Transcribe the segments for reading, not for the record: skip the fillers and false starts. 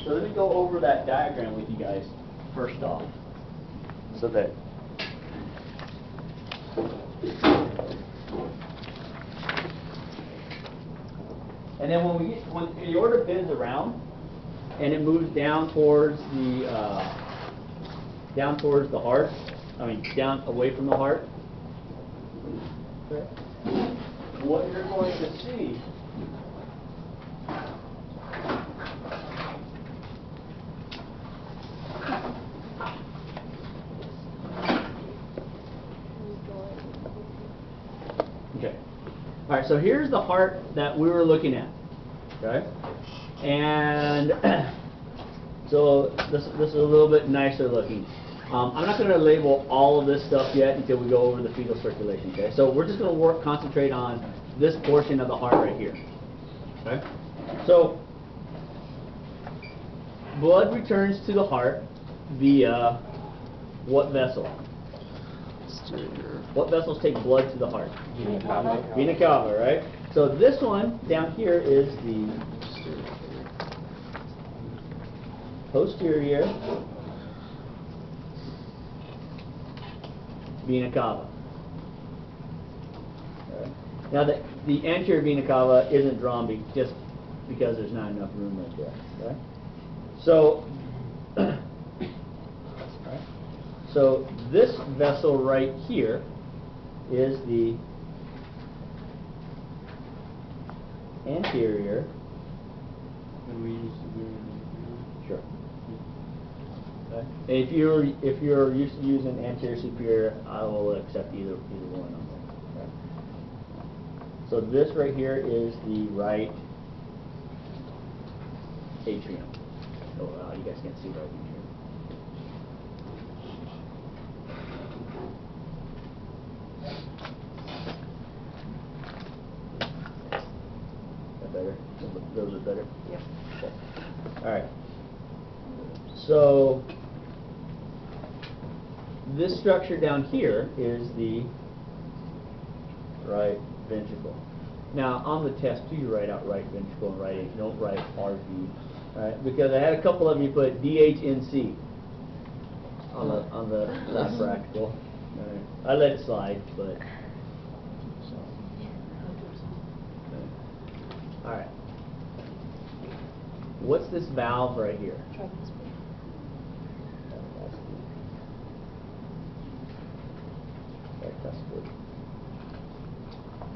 So let me go over that diagram with you guys first off, so that and then when the aorta bends around and it moves down towards the heart, I mean down away from the heart, what you're going to see all right, so here's the heart that we were looking at, okay? And so this is a little bit nicer looking. I'm not going to label all of this stuff yet until we go over the fetal circulation, okay? So we're just going to concentrate on this portion of the heart right here, okay? So blood returns to the heart via what vessel? What vessels take blood to the heart? Vena cava, right? So this one down here is the posterior vena cava. Okay. Now the anterior vena cava isn't drawn just because there's not enough room right there. Okay? So so this vessel right here is the anterior. And we used to do it. Sure. Okay. If you're used to using anterior superior, I will accept either one on there. Okay. So this right here is the right atrium. Oh, you guys can't see right here. Better? A little bit better? Yep. Okay. All right. So this structure down here is the right ventricle. Now on the test too, you write out right ventricle and right atrium. Don't write RV, right? Because I had a couple of you put DHNC on the last practical. All right. I let it slide, but. All right. What's this valve right here? Tricuspid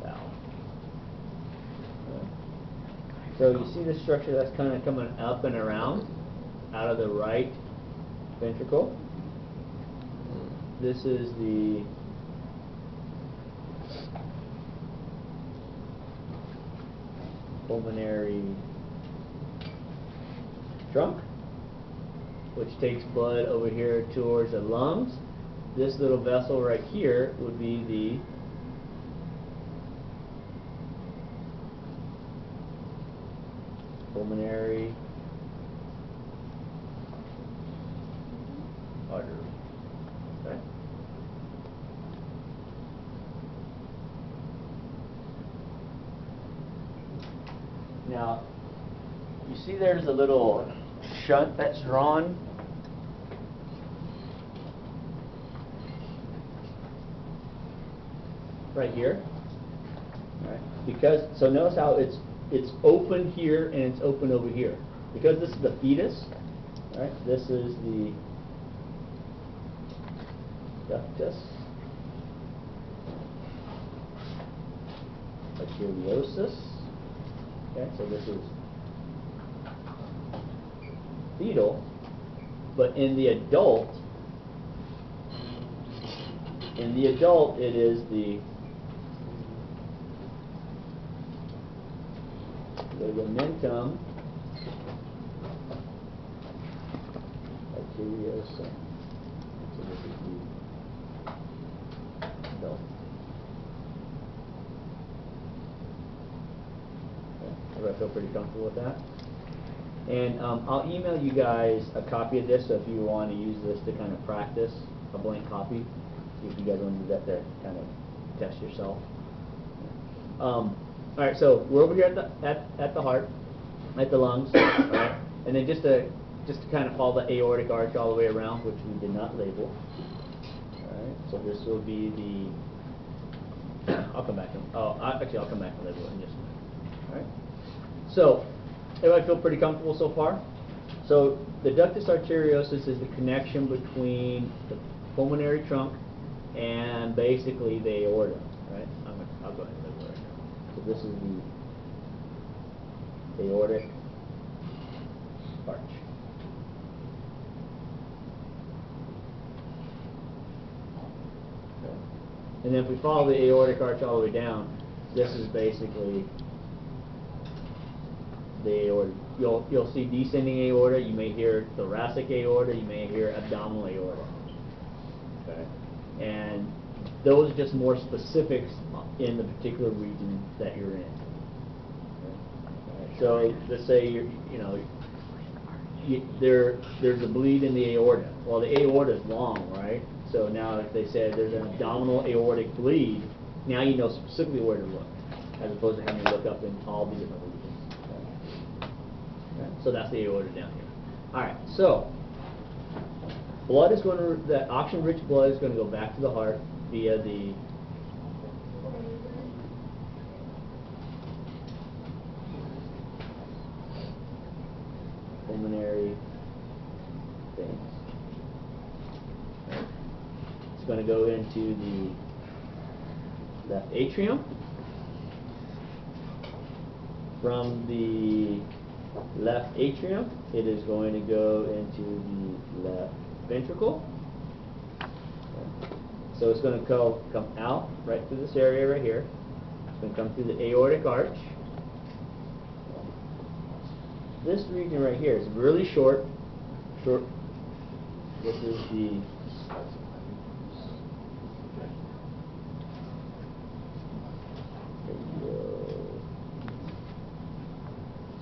valve. So you see the structure that's kind of coming up and around out of the right ventricle. This is the pulmonary trunk, which takes blood over here towards the lungs. This little vessel right here would be the pulmonary artery. Okay. Now, you see there's a little shunt that's drawn. Right here. Right. Because, so notice how it's open here and it's open over here. Because this is the fetus, right? This is the ductus arteriosus. Okay, so this is fetal, but in the adult, it is the ligamentum arteriosum. So this is the adult. Okay, I feel pretty comfortable with that. And I'll email you guys a copy of this, so if you want to use this to kind of practice, a blank copy, see if you guys want to do that to kind of test yourself. All right, so we're over here at the heart, at the lungs, right? And then just to kind of follow the aortic arch all the way around, which we did not label. All right, so this will be the. I'll come back and actually I'll come back and label it in just a minute. All right. So everybody feel pretty comfortable so far? So the ductus arteriosus is the connection between the pulmonary trunk and basically the aorta. Right? I'll go ahead and label it right now. So this is the aortic arch. Okay. And then if we follow the aortic arch all the way down, this is basically the aorta. You'll see descending aorta, you may hear thoracic aorta, you may hear abdominal aorta. Okay? And those are just more specifics in the particular region that you're in. Okay? So let's say there's a bleed in the aorta. Well, the aorta is long, right? So now if they said there's an abdominal aortic bleed, now you know specifically where to look, as opposed to having to look up in all the different regions. Okay. So that's the aorta down here. All right, so blood is going to, that oxygen-rich blood is going to go back to the heart via the pulmonary veins. Okay. It's going to go into the left atrium. From the left atrium, it is going to go into the left ventricle. Okay. So it's going to come out right through this area right here. It's going to come through the aortic arch. This region right here is really short. This is the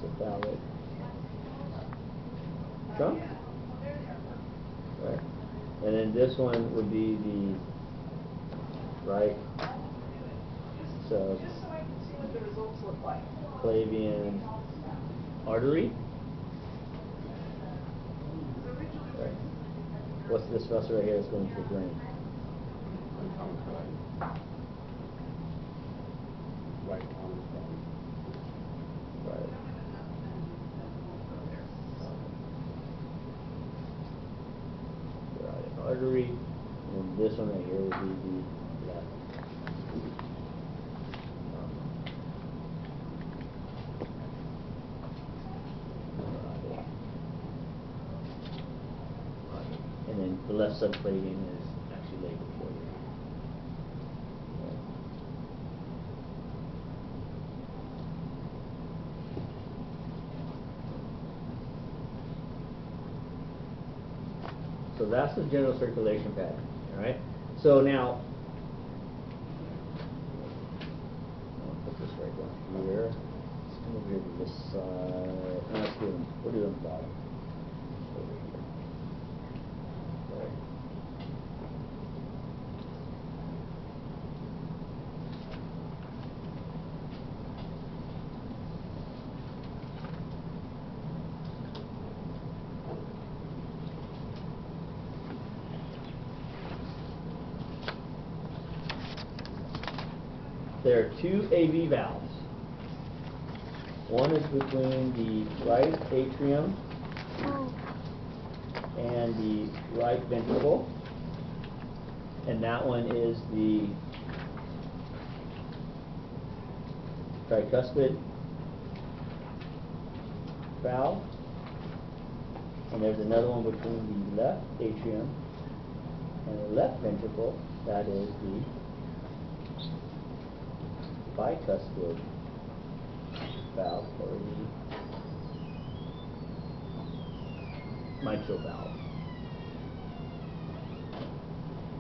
cephalic trunk. Right. And then this one would be the right subclavian artery. Right. What's this vessel right here that's going to the brain? Right common Right. Right artery, and this one right here would be the left. And then the left subclavian is actually labeled for you. So that's the general circulation pattern, all right? So now, I'll put this right down here. Let's come over here to this side. No, let's do it. We'll do it on the bottom. Over here. Right. There are two AV valves. One is between the right atrium and the right ventricle, and that one is the tricuspid valve, and there's another one between the left atrium and the left ventricle, that is the bicuspid valve, or the mitral valve.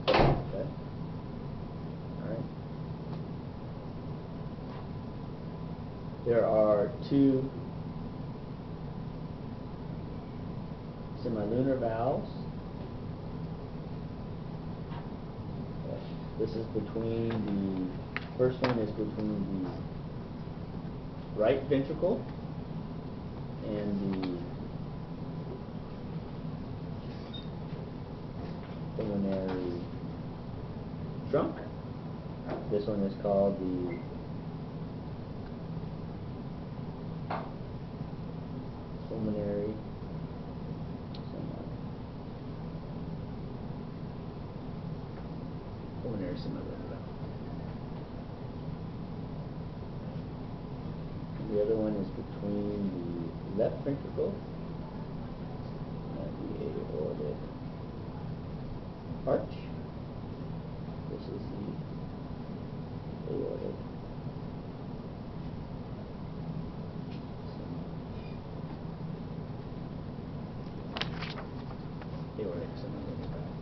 Okay. All right. There are two semilunar valves. Okay. This is between the first one is between the right ventricle and the pulmonary trunk. This one is called the pulmonary semilunar. The other one is between the left ventricle and the aortic arch. This is the aortic. Aortic semilunar valve.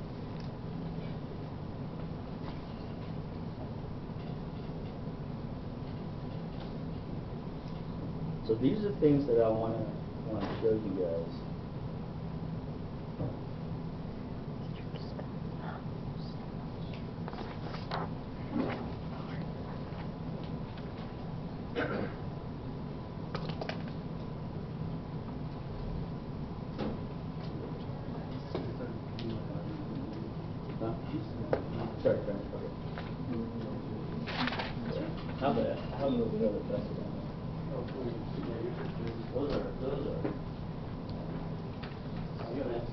So these are the things that I want to show you guys. Huh? Sorry, okay. How the rest of them? Those are.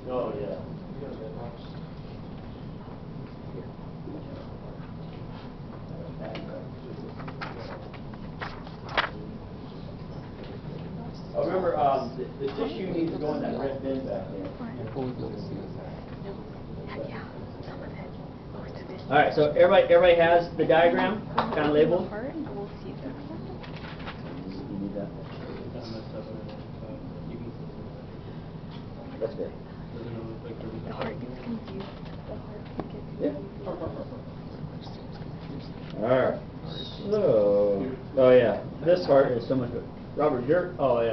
Oh yeah. Oh, remember, the tissue needs to go in that red bin back there. All right, so everybody has the diagram kind of labeled. You need that. That's good. The heart gets confused. The heart gets Yeah. confused. All right. So, oh yeah, this heart is so much better. Robert,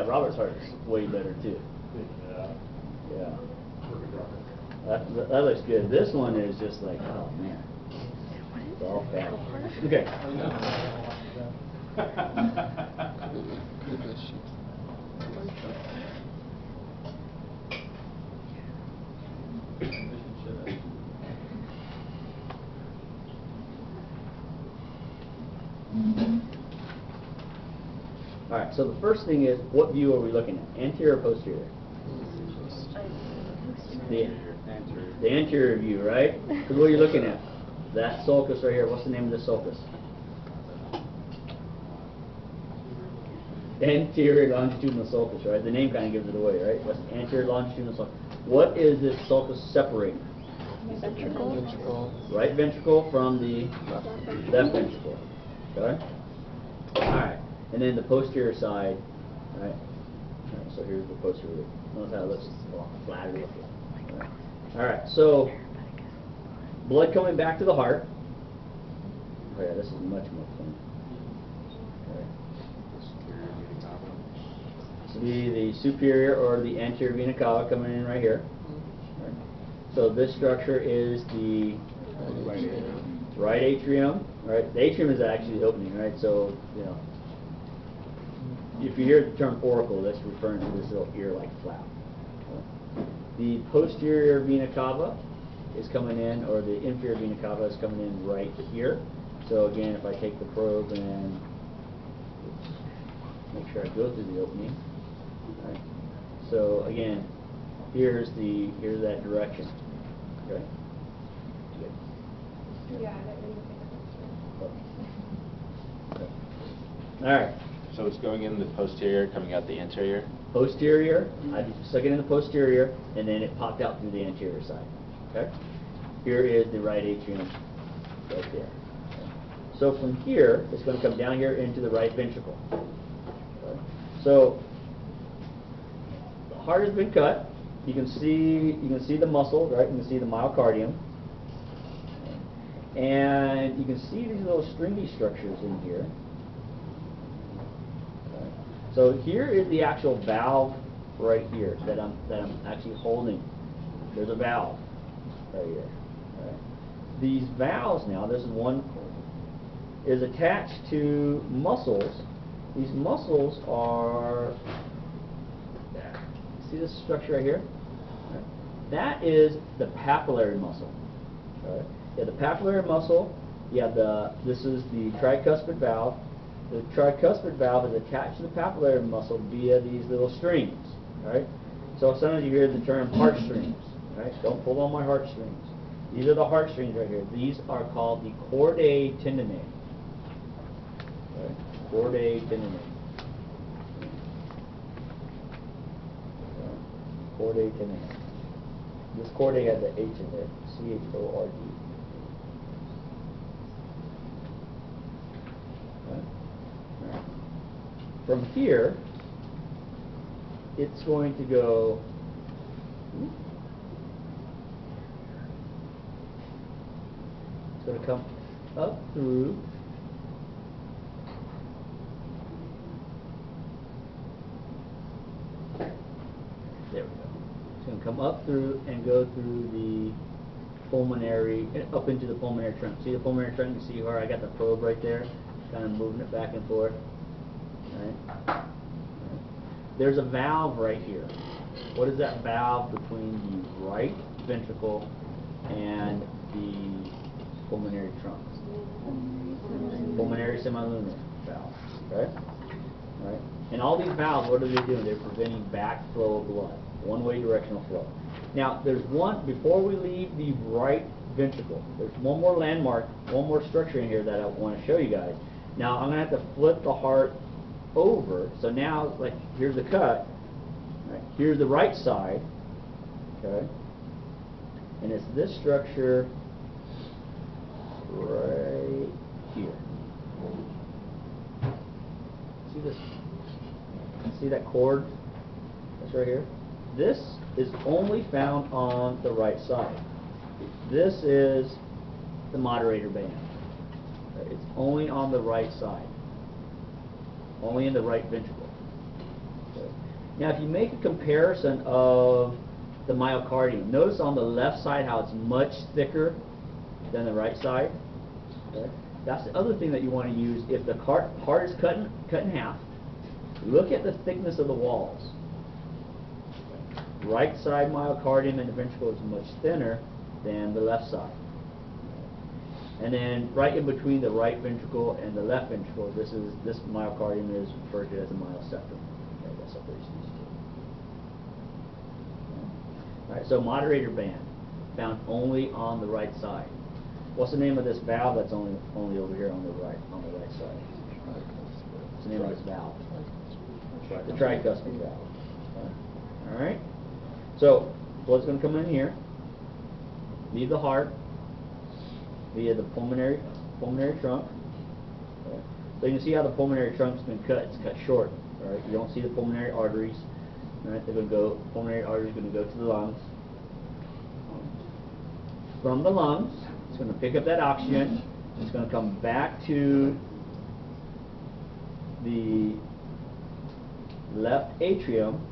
Robert's heart is way better too. Yeah. That looks good. This one is just like, oh man, it's all fat. Okay. All right, so the first thing is, what view are we looking at? Anterior or posterior? The anterior view, right? Because what are you looking at? That sulcus right here. What's the name of this sulcus? Anterior longitudinal sulcus, right? The name kind of gives it away, right? What's the anterior longitudinal sulcus? What is this sulcus separating? Ventricle. Right ventricle from the left ventricle. Okay? Alright. And then the posterior side, right? Alright, so here's the posterior. Notice how it looks a lot flatter looking. Alright, so blood coming back to the heart. Oh yeah, this is much more clean. This will be the superior or the anterior vena cava coming in right here. Right. So this structure is the right atrium. Right, the atrium is actually the opening. Right, so you know, if you hear the term auricle, that's referring to this little ear-like flap. The posterior vena cava is coming in, or the inferior vena cava is coming in right here. So again, if I take the probe and make sure I go through the opening. Right. So again, here's that direction. Okay. Yeah. Okay. All right. So it's going in the posterior, coming out the anterior? Posterior, I stuck it in the posterior, and then it popped out through the anterior side. Okay? Here is the right atrium right there. Okay. So from here, it's going to come down here into the right ventricle. Okay. So the heart has been cut. You can see the muscle, right? You can see the myocardium. And you can see these little stringy structures in here. Okay. So here is the actual valve right here that I'm actually holding. There's a valve right here. Right. These valves now, this is one, is attached to muscles. These muscles are, see this structure right here? Right. That is the papillary muscle. Right. You have the papillary muscle. You have this is the tricuspid valve. The tricuspid valve is attached to the papillary muscle via these little strings. Right. So sometimes you hear the term heartstrings. Right. Don't pull on my heartstrings. These are the heartstrings right here. These are called the chordae tendineae. Right. Chordae tendineae. Chordae tendineae. This chordae has the H in it. C-H-O-R-D. Right. From here, it's going to go. It's going to come up through. There we go. It's going to come up through and go through the pulmonary, up into the pulmonary trunk. See the pulmonary trunk? You see where I got the probe right there? Kind of moving it back and forth. Right. There's a valve right here. What is that valve between the right ventricle and the pulmonary trunk? Pulmonary semilunar valve. Right? Right. And all these valves, what are they doing? They're preventing backflow of blood, one-way directional flow. Now, there's one, before we leave the right ventricle, there's one more landmark, one more structure in here that I want to show you guys. Now, I'm going to have to flip the heart over. So now, like, here's the cut. Right? Here's the right side. Okay? And it's this structure right here. See this? See that cord? That's right here. This is only found on the right side. This is the moderator band. It's only on the right side. Only in the right ventricle. Okay. Now if you make a comparison of the myocardium, notice on the left side how it's much thicker than the right side. Okay. That's the other thing that you want to use. If the heart is cut in half, look at the thickness of the walls. Right side myocardium and the ventricle is much thinner than the left side. And then right in between the right ventricle and the left ventricle, this myocardium is referred to as a myoseptum. Okay, that separates these two. All right, so moderator band found only on the right side. What's the name of this valve that's only over here on the right side? What's the name of this valve? The tricuspid valve. All right. So blood's going to come in here, leave the heart via the pulmonary trunk. Okay. So you can see how the pulmonary trunk's been cut. It's cut short. All right. You don't see the pulmonary arteries. All right. They're going to go. Pulmonary arteries are going to go to the lungs. From the lungs, it's going to pick up that oxygen. It's going to come back to the left atrium.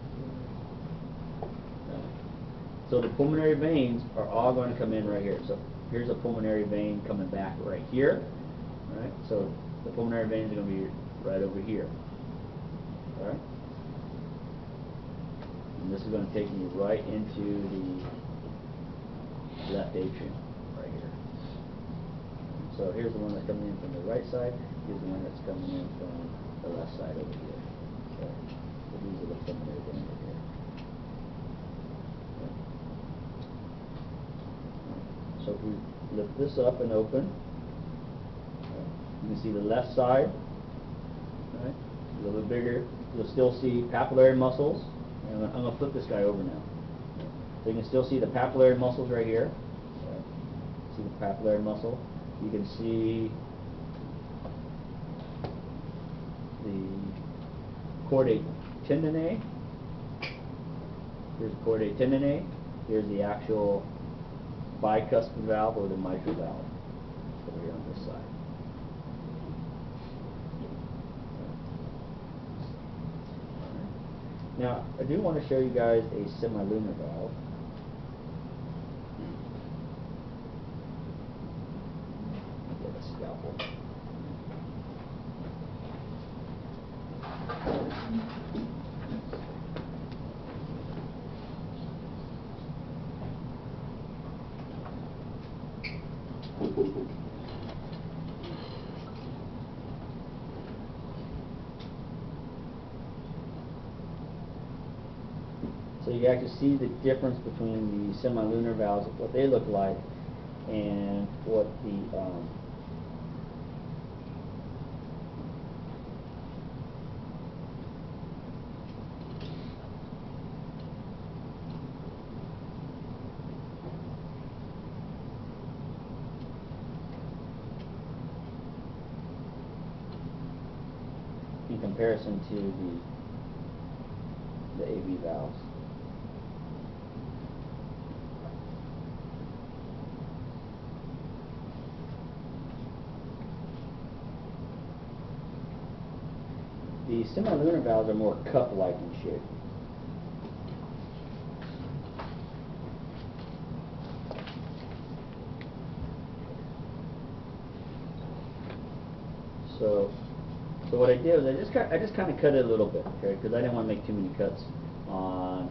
So the pulmonary veins are all going to come in right here. So here's a pulmonary vein coming back right here. Right? So the pulmonary veins are going to be right over here. All right? And this is going to take me right into the left atrium right here. So here's the one that's coming in from the right side. Here's the one that's coming in from the left side over here. Okay. So these are the pulmonary veins over here. So if we lift this up and open, you can see the left side, right, a little bit bigger. You'll still see papillary muscles. And I'm going to flip this guy over now. So you can still see the papillary muscles right here. Right. See the papillary muscle. You can see the chordae tendineae. Here's the chordae tendineae. Here's the actual bicuspid valve or the mitral valve over here on this side. Now, I do want to show you guys a semilunar valve. Get a scalpel. So you can actually see the difference between the semilunar valves, what they look like, and what the in comparison to the AV valves. The semilunar valves are more cup-like in shape. So what I did was I just kind of cut it a little bit, okay, because I didn't want to make too many cuts on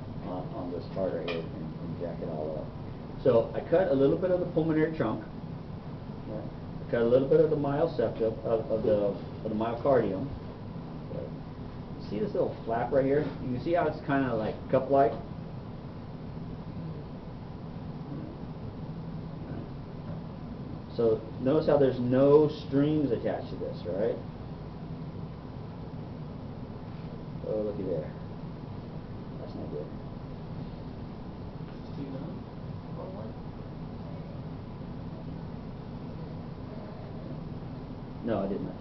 this part right here and jack it all up. So I cut a little bit of the pulmonary trunk. Okay. I cut a little bit of the myoseptum of the myocardium. Okay. See this little flap right here? You can see how it's kind of like cup-like. So notice how there's no strings attached to this, right? Oh, looky there. That's not good. No, I did not.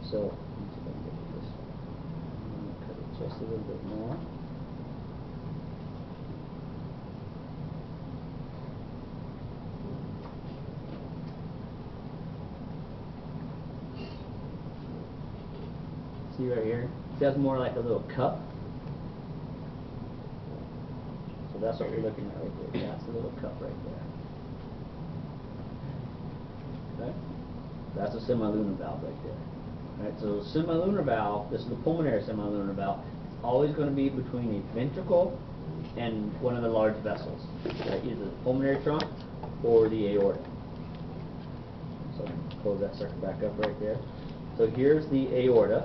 So, let me see if I can get to this. I'm going to cut it just a little bit more. See right here? See, that's more like a little cup. So that's what we're looking at right there. That's a little cup right there. Okay? That's a semilunar valve right there. Right, so the semilunar valve, this is the pulmonary semilunar valve, it's always going to be between a ventricle and one of the large vessels, right? Either the pulmonary trunk or the aorta. So close that circuit back up right there. So here's the aorta,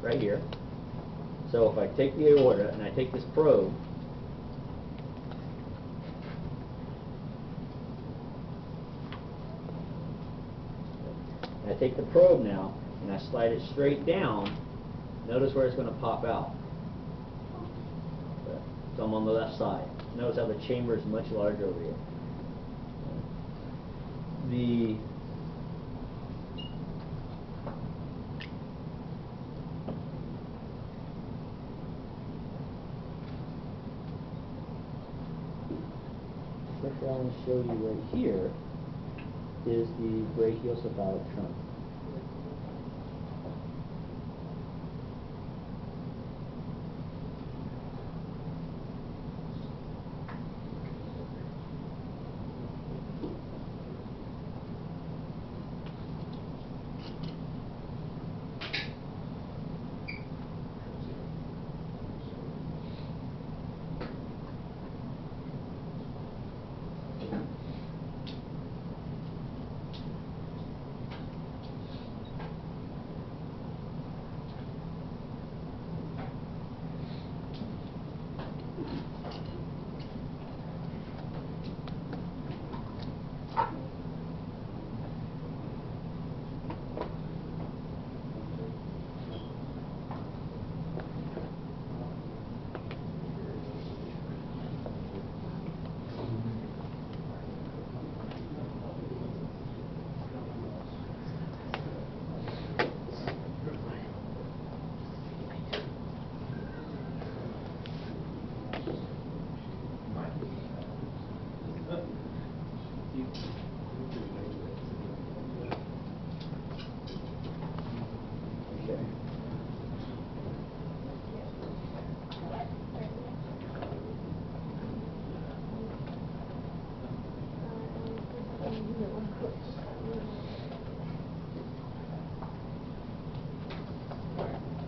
right here. So if I take the aorta and I take this probe, and I take the probe now and I slide it straight down, notice where it's going to pop out. So I'm on the left side. Notice how the chamber is much larger over here. The first I want to show you right here is the brachiocephalic trunk.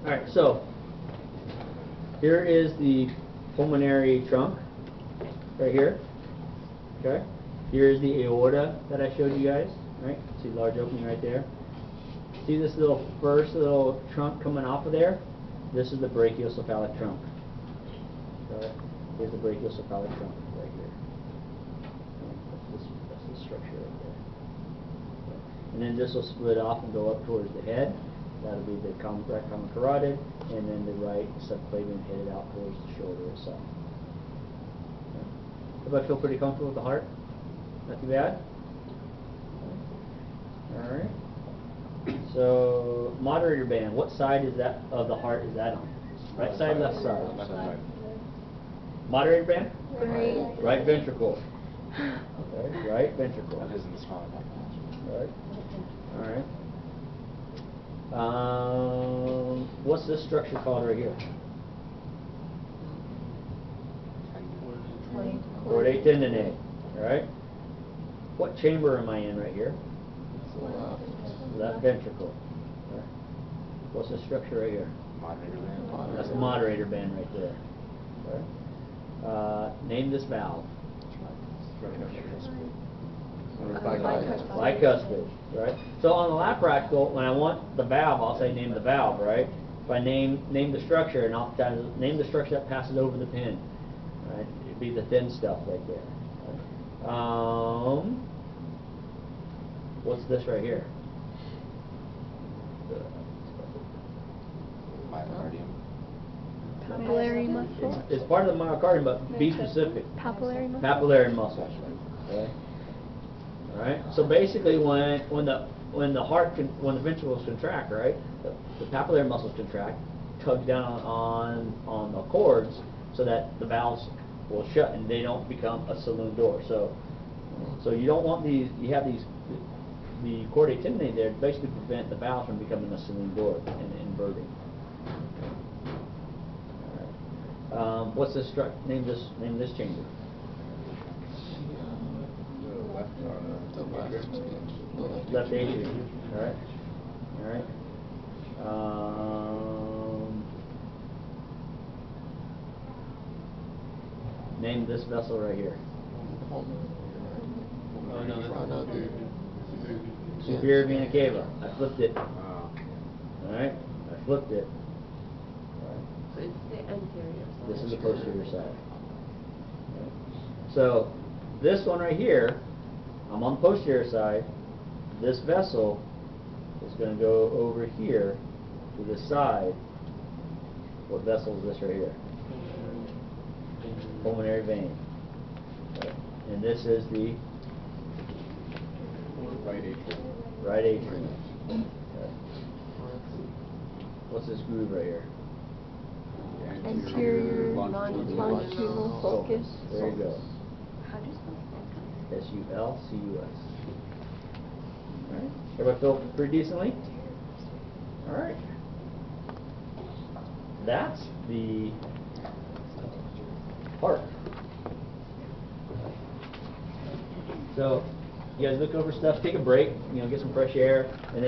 Alright, so here is the pulmonary trunk, right here, okay? Here's the aorta that I showed you guys, right? See the large opening right there? See this little first little trunk coming off of there? This is the brachiocephalic trunk. Okay. Here's the brachiocephalic trunk right here. That's the structure right there. And then this will split off and go up towards the head. That'll be the right common carotid, and then the right subclavian headed out towards the shoulder itself. Okay. Everybody feel pretty comfortable with the heart? Not too bad? Alright. So, moderator band, what side is that of the heart is that on? Right side, left side? Left side. Moderator band? Right. Right ventricle. Okay, right ventricle. That is in the smaller population. Right. Alright. What's this structure called right here? Chordate tendinate. Alright. What chamber am I in right here? Left ventricle. Right. What's this structure right here? Moderator band. That's the moderator band right there. Right. Name this valve. Bicuspid, right? So on the lap practical, when I want the valve, I'll say name the valve, right? If I name the structure, and oftentimes name the structure that passes over the pin, right? It'd be the thin stuff right there. Right? What's this right here? Myocardium. Papillary muscle. It's part of the myocardium, but be specific. Papillary muscle. Papillary muscle. Okay. All right. So basically, when the ventricles contract, right, the papillary muscles contract, tugs down on the cords so that the valves will shut and they don't become a saloon door. So you don't want these. You have the chordate tendinate there to basically prevent the valves from becoming a saloon door and inverting. All right. What's this name this chamber? Left atrium. All right. All right. Name this vessel right here. Oh no, that's Superior vena cava. I flipped it. Oh. All right. I flipped it. All right. So it's the anterior side. This is the posterior side. Okay. So this one right here, I'm on the posterior side. This vessel is going to go over here to the side. What vessel is this right here? Pulmonary vein. Okay. And this is the right atrium. right atrium. Okay. What's this groove right here? Anterior longitudinal longitudinal sulcus. There you go. How do you spell sulcus? S-U-L-C-U-S. Alright. Everybody feel pretty decently? Alright. That's the heart. So, you guys look over stuff, take a break, get some fresh air, and then